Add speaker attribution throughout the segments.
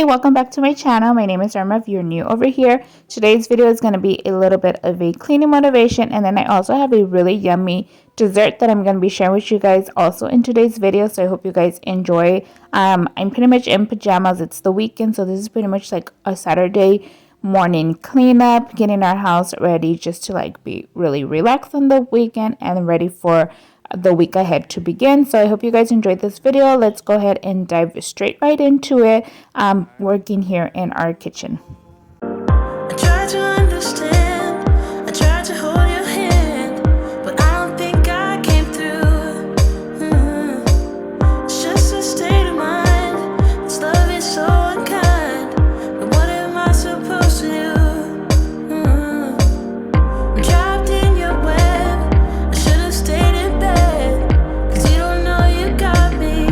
Speaker 1: Hey, welcome back to my channel. My name is Irma. If you're new over here, today's video is going to be a little bit of a cleaning motivation, and then I also have a really yummy dessert that I'm going to be sharing with you guys also in today's video. So I hope you guys enjoy. I'm pretty much in pajamas. It's the weekend, so this is pretty much like a Saturday morning cleanup, getting our house ready just to like be really relaxed on the weekend and ready for the week ahead to begin. So I hope you guys enjoyed this video. Let's go ahead and dive straight right into it. Working here in our kitchen.
Speaker 2: I tried to understand, I tried to hold your hand, but I don't think I came through. It's just a state of mind, this love is so unkind, but what am I supposed to do? I'm trapped in your web, I should have stayed in bed, 'cause you don't know you got me.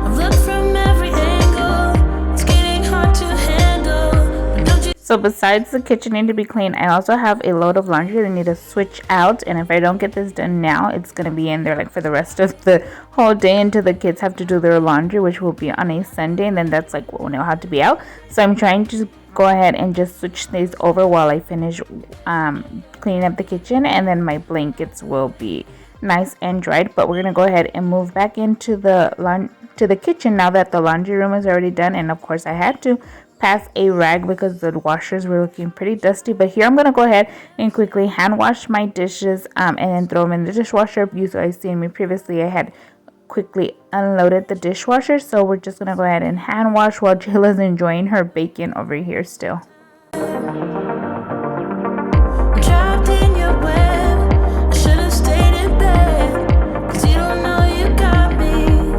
Speaker 2: I've looked from every angle, it's getting hard to handle, but don't you.
Speaker 1: So besides the kitchen need to be clean, I also have a load of laundry that I need to switch out, and if I don't get this done now, it's going to be in there like for the rest of the whole day until the kids have to do their laundry, which will be on a Sunday, and then that's like when it'll have to be out. So I'm trying to go ahead and just switch these over while I finish cleaning up the kitchen, and then my blankets will be nice and dried. But we're gonna go ahead and move back into the kitchen now that the laundry room is already done, and of course I had to pass a rag because the washers were looking pretty dusty. But here I'm gonna go ahead and quickly hand wash my dishes and then throw them in the dishwasher. You guys seen me previously, I had quickly unloaded the dishwasher, so we're just gonna go ahead and hand wash while Jayla's enjoying her bacon over here still.
Speaker 2: I'm trapped in your web, I should have stayed in bed, 'cause you don't know you got me.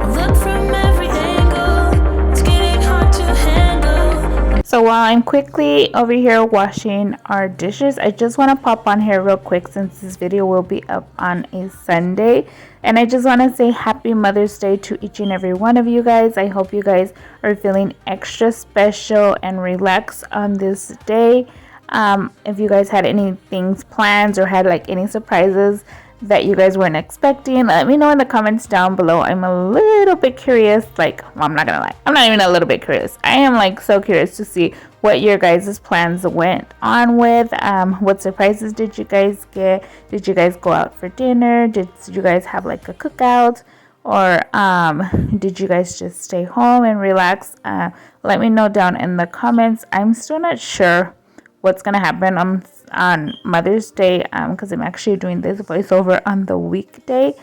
Speaker 2: I've looked from every angle, it's getting hard to handle.
Speaker 1: So while I'm quickly over here washing our dishes, I just want to pop on here real quick since this video will be up on a Sunday. And I just want to say happy Mother's Day to each and every one of you guys. I hope you guys are feeling extra special and relaxed on this day. If you guys had any things plans or had like any surprises that you guys weren't expecting, let me know in the comments down below. I'm a little bit curious, like, well, I'm not gonna lie, I'm not even a little bit curious, I am like so curious to see what your guys' plans went on with. What surprises did you guys get? Did you guys go out for dinner? Did you guys have like a cookout, or did you guys just stay home and relax? Let me know down in the comments. I'm still not sure what's gonna happen on Mother's Day, because I'm actually doing this voiceover on the weekday,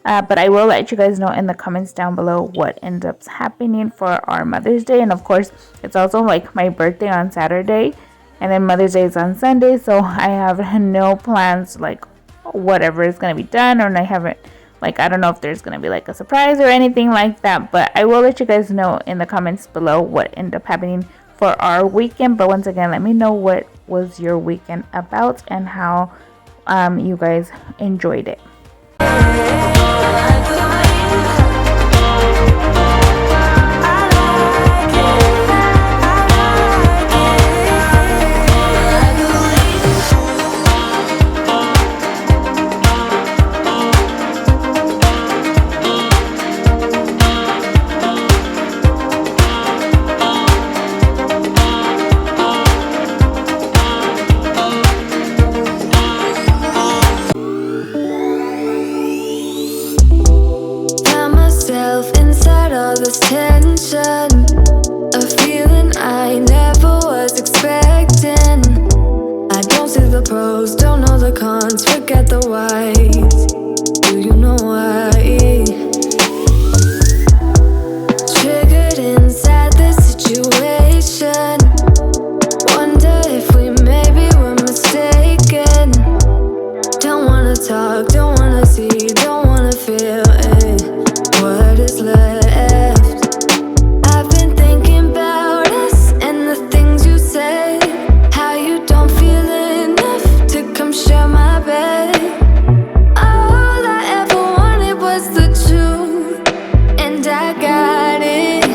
Speaker 1: but I will let you guys know in the comments down below what ends up happening for our Mother's Day. And of course, it's also like my birthday on Saturday, and then Mother's Day is on Sunday, so I have no plans, like whatever is gonna be done, or I haven't, like, I don't know if there's gonna be like a surprise or anything like that, but I will let you guys know in the comments below what ended up happening for our weekend. But once again, let me know what was your weekend about and how you guys enjoyed it.
Speaker 2: Inside all this tension, a feeling I never was expecting. I don't see the pros, don't know the cons, forget the whys. Do you know why? Triggered inside this situation, wonder if we maybe were mistaken. Don't wanna talk, don't wanna see, don't wanna feel it. What is left? I've been thinking about us and the things you say, how you don't feel enough to come share my bed. All I ever wanted was the truth, and I got it.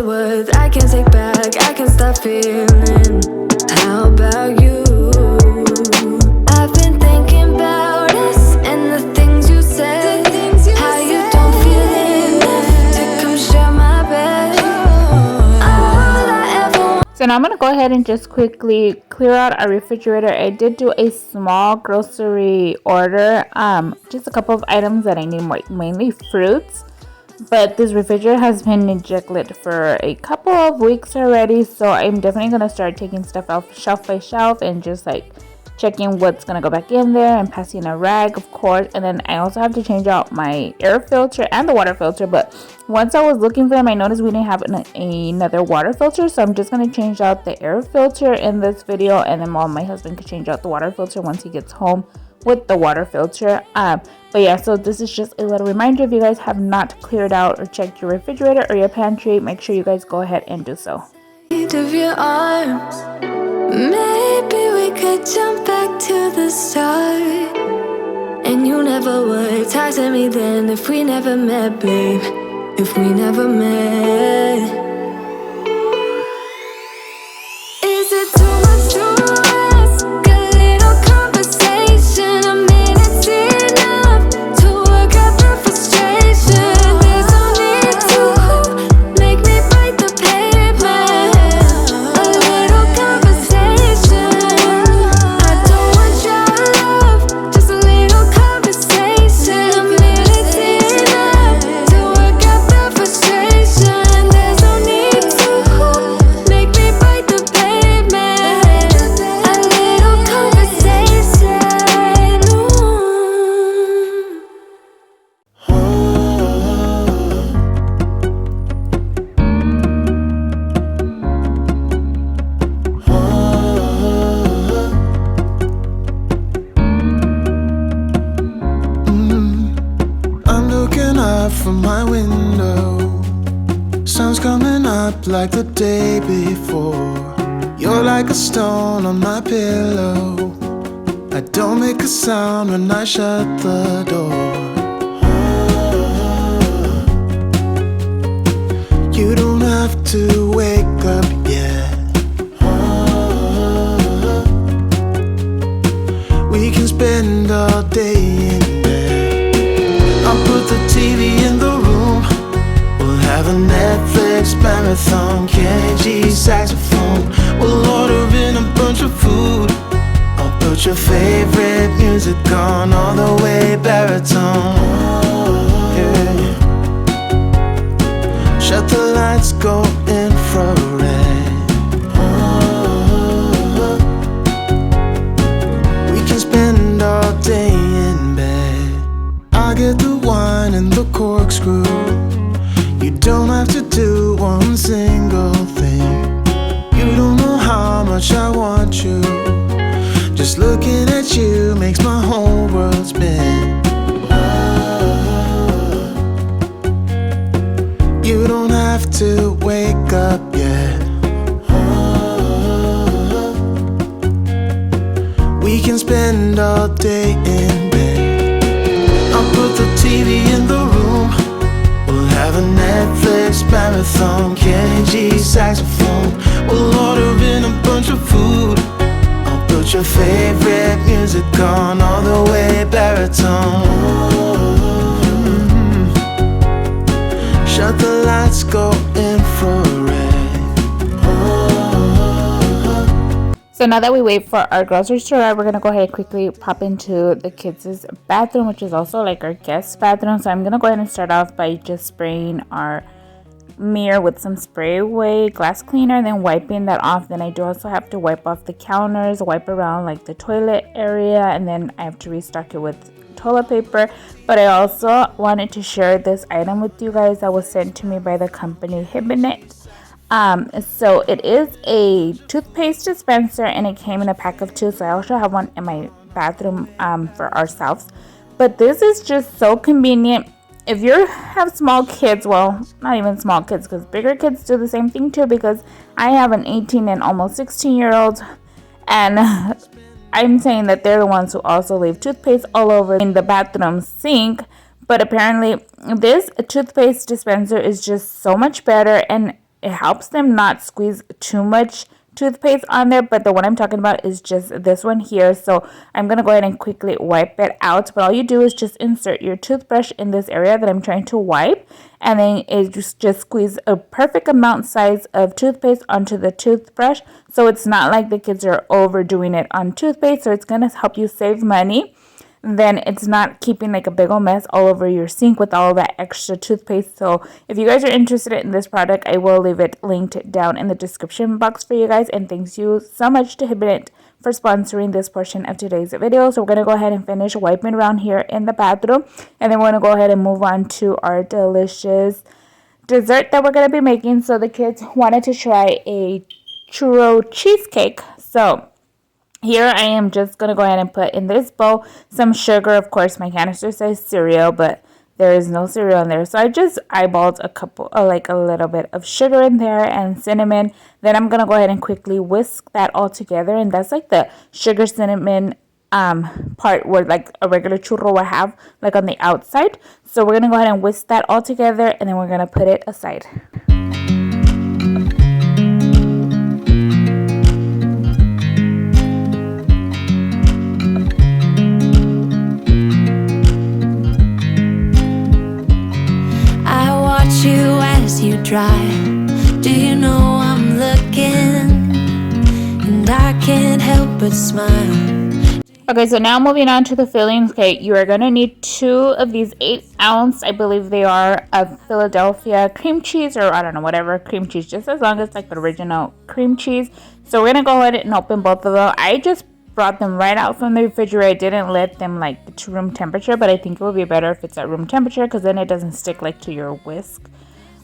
Speaker 2: worth, I can't take back, I can't stop feeling. How about you? I've been thinking about us and the things you said. How you don't feel enough to come share my bed. All I ever want.
Speaker 1: So now I'm gonna go ahead and just quickly clear out our refrigerator. I did do a small grocery order, just a couple of items that I need, mainly fruits. But this refrigerator has been neglected for a couple of weeks already, so I'm definitely gonna start taking stuff out shelf by shelf and just like checking what's gonna go back in there and passing a rag, of course. And then I also have to change out my air filter and the water filter. But once I was looking for them, I noticed we didn't have another water filter, so I'm just gonna change out the air filter in this video, and then my husband could change out the water filter once he gets home with the water filter. But yeah, so this is just a little reminder. If you guys have not cleared out or checked your refrigerator or your pantry, make sure you guys go ahead and do so.
Speaker 2: Of your arms, maybe we could jump back to the start. And you never would talk to me then if we never met, babe. If we never met. Is it too much to ask? A little conversation, a minute's enough to work out the frustration. There's no need to make me bite the pavement. A little conversation. I don't want your love, just a little conversation. A minute's enough to work out the frustration. There's no need to make me bite the pavement. A little conversation.
Speaker 3: I'm looking up from my window. Sun's coming up like the day before. You're like a stone on my pillow. I don't make a sound when I shut the door. You don't have to wake up yet. We can spend all day in bed. I'll put the TV in the room. We'll have a Netflix marathon, Kenny G saxophone. We'll order in a bunch of food. I'll put your favorite music on all the way baritone. Yeah. Shut the lights, go infrared. We can spend all day in bed. I get the wine and the corkscrew. You don't have to do one single thing. You don't know how much I want you. Just looking at you makes my whole world spin. You don't have to wake up yet. We can spend all day in bed. I'll put the TV in the room. We'll have a Netflix marathon, Kenny G saxophone. We'll order in a bunch of food. I'll put your favorite music on all the way baritone. Shut the lights, go infrared.
Speaker 1: So now that we wait for our groceries to arrive, we're gonna go ahead and quickly pop into the kids' bathroom, which is also like our guest bathroom. So I'm gonna go ahead and start off by just spraying our mirror with some spray away glass cleaner and then wiping that off. Then I do also have to wipe off the counters, wipe around like the toilet area, and then I have to restock it with toilet paper. But I also wanted to share this item with you guys that was sent to me by the company Hibbent. So it is a toothpaste dispenser and it came in a pack of 2, so I also have one in my bathroom for ourselves. But this is just so convenient. If you have small kids, well, not even small kids, because bigger kids do the same thing too, because I have an 18 and almost 16-year-old, and I'm saying that they're the ones who also leave toothpaste all over in the bathroom sink. But apparently this toothpaste dispenser is just so much better, and it helps them not squeeze too much toothpaste on there, but the one I'm talking about is just this one here. So I'm gonna go ahead and quickly wipe it out. But all you do is just insert your toothbrush in this area that I'm trying to wipe, and then it just squeeze a perfect amount size of toothpaste onto the toothbrush, so it's not like the kids are overdoing it on toothpaste. So it's gonna help you save money. Then it's not keeping like a big old mess all over your sink with all that extra toothpaste. So if you guys are interested in this product, I will leave it linked down in the description box for you guys. And thanks you so much to Hibbent for sponsoring this portion of today's video. So we're going to go ahead and finish wiping around here in the bathroom, and then we're going to go ahead and move on to our delicious dessert that we're going to be making. So the kids wanted to try a churro cheesecake. So here I am just going to go ahead and put in this bowl some sugar. Of course, my canister says cereal, but there is no cereal in there. So I just eyeballed like a little bit of sugar in there and cinnamon. Then I'm going to go ahead and quickly whisk that all together. And that's like the sugar cinnamon part where like a regular churro would have, like on the outside. So we're going to go ahead and whisk that all together, and then we're going to put it aside.
Speaker 2: You as you drive, do you know I'm looking, and I can't help but smile.
Speaker 1: Okay, so now moving on to the fillings. Okay, you are going to need 2 of these 8-ounce, I believe they are, of Philadelphia cream cheese, or I don't know, whatever cream cheese, just as long as like the original cream cheese. So we're going to go ahead and open both of them. I just brought them right out from the refrigerator. I didn't let them like to room temperature, but I think it would be better if it's at room temperature, because then it doesn't stick like to your whisk.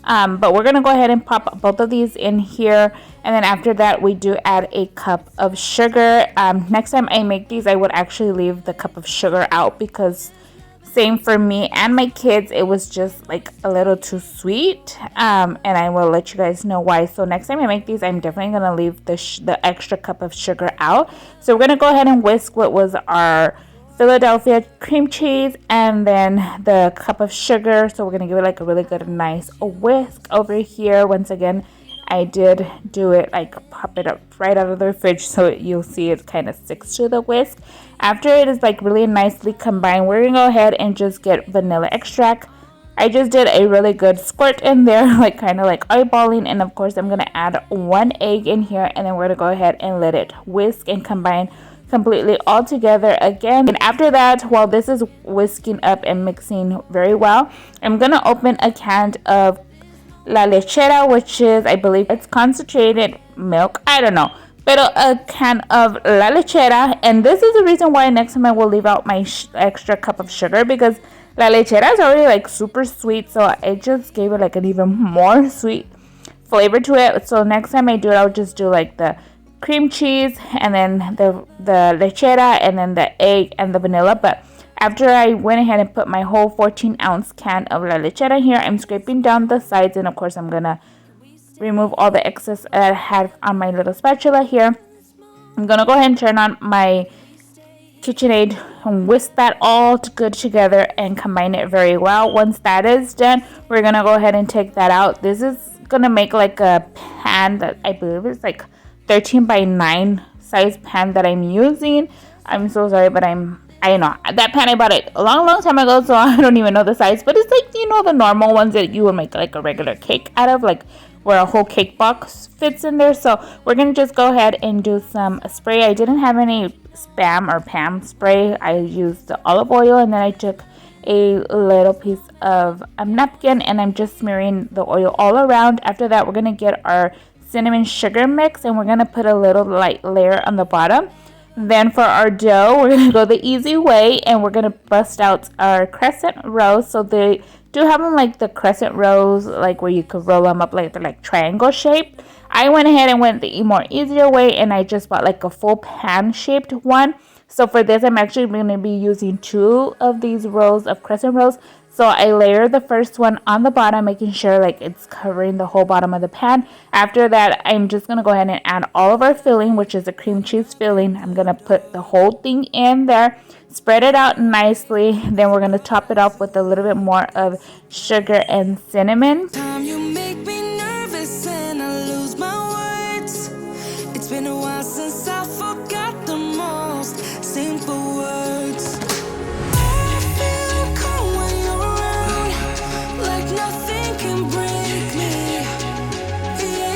Speaker 1: But we're gonna go ahead and pop both of these in here, and then after that we do add a cup of sugar. Next time I make these, I would actually leave the cup of sugar out, because same for me and my kids, it was just like a little too sweet, and I will let you guys know why. So next time I make these, I'm definitely gonna leave the extra cup of sugar out. So we're gonna go ahead and whisk what was our Philadelphia cream cheese and then the cup of sugar. So we're gonna give it like a really good nice whisk over here. Once again, I did do it like pop it up right out of the fridge, so you'll see it kind of sticks to the whisk. After it is like really nicely combined, we're gonna go ahead and just get vanilla extract. I just did a really good squirt in there, like kind of like eyeballing, and of course I'm gonna add 1 egg in here, and then we're gonna go ahead and let it whisk and combine completely all together again. And after that, while this is whisking up and mixing very well, I'm gonna open a can of La Lechera, which is, I believe it's concentrated milk, I don't know, but a can of La Lechera. And this is the reason why next time I will leave out my extra cup of sugar, because La Lechera is already like super sweet, so I just gave it like an even more sweet flavor to it. So next time I do it, I'll just do like the cream cheese and then the lechera and then the egg and the vanilla. But after I went ahead and put my whole 14-ounce can of la lechera here, I'm scraping down the sides, and of course I'm gonna remove all the excess that I had on my little spatula here. I'm gonna go ahead and turn on my KitchenAid and whisk that all good together and combine it very well. Once that is done, we're gonna go ahead and take that out. This is gonna make like a pan that I believe is like 13 by 9 size pan that I'm using. I'm so sorry, but I know that pan I bought it a long time ago, so I don't even know the size, but it's like, you know, the normal ones that you would make like a regular cake out of, like where a whole cake box fits in there. So we're gonna just go ahead and do some spray. I didn't have any Spam or Pam spray. I used the olive oil, and then I took a little piece of a napkin and I'm just smearing the oil all around. After that, we're gonna get our cinnamon sugar mix, and we're gonna put a little light layer on the bottom. Then for our dough, we're gonna go the easy way, and we're gonna bust out our crescent rolls. So they do have them like the crescent rolls, like where you could roll them up like they're like triangle shaped. I went ahead and went the more easier way, and I just bought like a full pan shaped one. So for this, I'm actually going to be using 2 of these rows of crescent rolls. So I layer the first one on the bottom, making sure like it's covering the whole bottom of the pan. After that, I'm just going to go ahead and add all of our filling, which is a cream cheese filling. I'm going to put the whole thing in there, spread it out nicely. Then we're going to top it off with a little bit more of sugar and cinnamon.
Speaker 2: You make me nervous and lose my words. It's been a while since I forgot the most simple words. I feel calm when you're around, like nothing can break me. Yeah, yeah,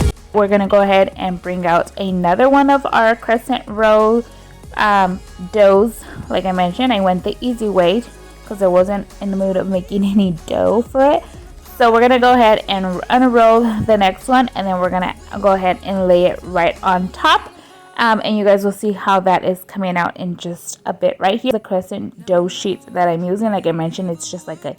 Speaker 2: yeah.
Speaker 1: We're gonna go ahead and bring out another one of our crescent roll doughs. Like I mentioned, I went the easy way because I wasn't in the mood of making any dough for it. So we're gonna go ahead and unroll the next one, and then we're gonna go ahead and lay it right on top. And you guys will see how that is coming out in just a bit. Right here, the crescent dough sheet that I'm using, like I mentioned, it's just like a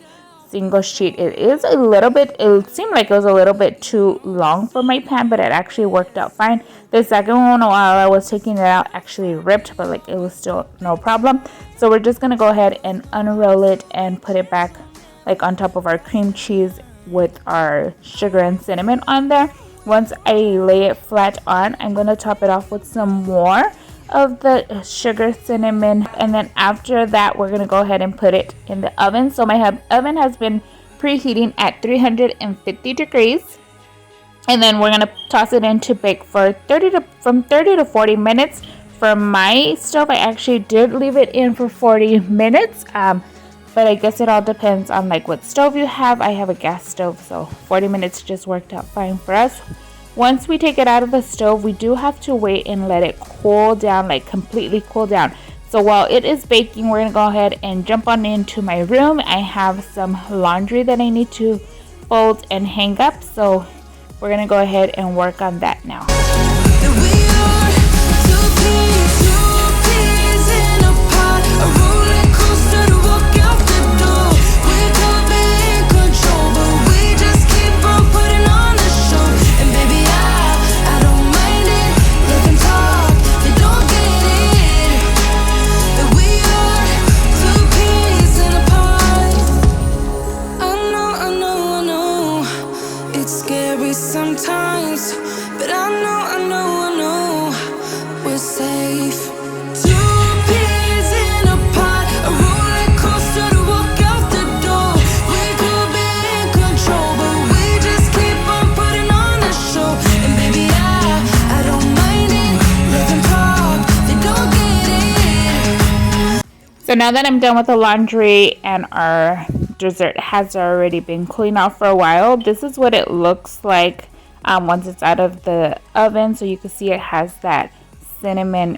Speaker 1: single sheet. It is a little bit, it seemed like it was a little bit too long for my pan, but it actually worked out fine. The second one, while I was taking it out, actually ripped, but like it was still no problem. So we're just gonna go ahead and unroll it and put it back like on top of our cream cheese with our sugar and cinnamon on there. Once I lay it flat on, I'm gonna top it off with some more of the sugar, cinnamon, and then after that we're gonna go ahead and put it in the oven. So my oven has been preheating at 350 degrees, and then we're gonna toss it in to bake for from 30 to 40 minutes. For my stove, I actually did leave it in for 40 minutes, but I guess it all depends on like what stove you have. I have a gas stove, so 40 minutes just worked out fine for us. Once we take it out of the stove, we do have to wait and let it cool down, like completely cool down. So while it is baking, we're gonna go ahead and jump on into my room. I have some laundry that I need to fold and hang up, so we're gonna go ahead and work on that now.
Speaker 2: Sometimes, but I know we're safe. Two peas in a pod, a roller coaster to walk out the door. We could be in control, but we just keep on putting on the show. And baby, I don't mind it. Let them talk, they don't get it.
Speaker 1: So now that I'm done with the laundry and our dessert has already been cooling off for a while, this is what it looks like once it's out of the oven. So you can see it has that cinnamon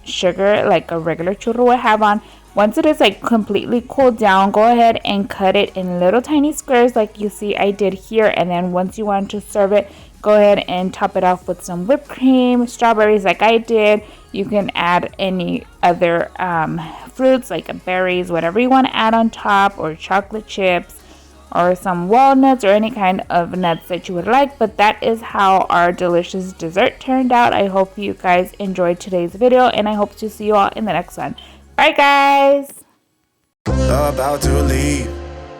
Speaker 1: sugar like a regular churro would have on. Once it is like completely cooled down, go ahead and cut it in little tiny squares like you see I did here. And then once you want to serve it, go ahead and top it off with some whipped cream, strawberries like I did. You can add any other fruits like berries, whatever you want to add on top, or chocolate chips, or some walnuts, or any kind of nuts that you would like. But that is how our delicious dessert turned out. I hope you guys enjoyed today's video, and I hope to see you all in the next one. Bye guys!
Speaker 3: About to leave,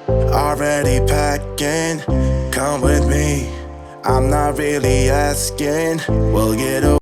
Speaker 3: already packing. Come with me, I'm not really asking. We'll get away.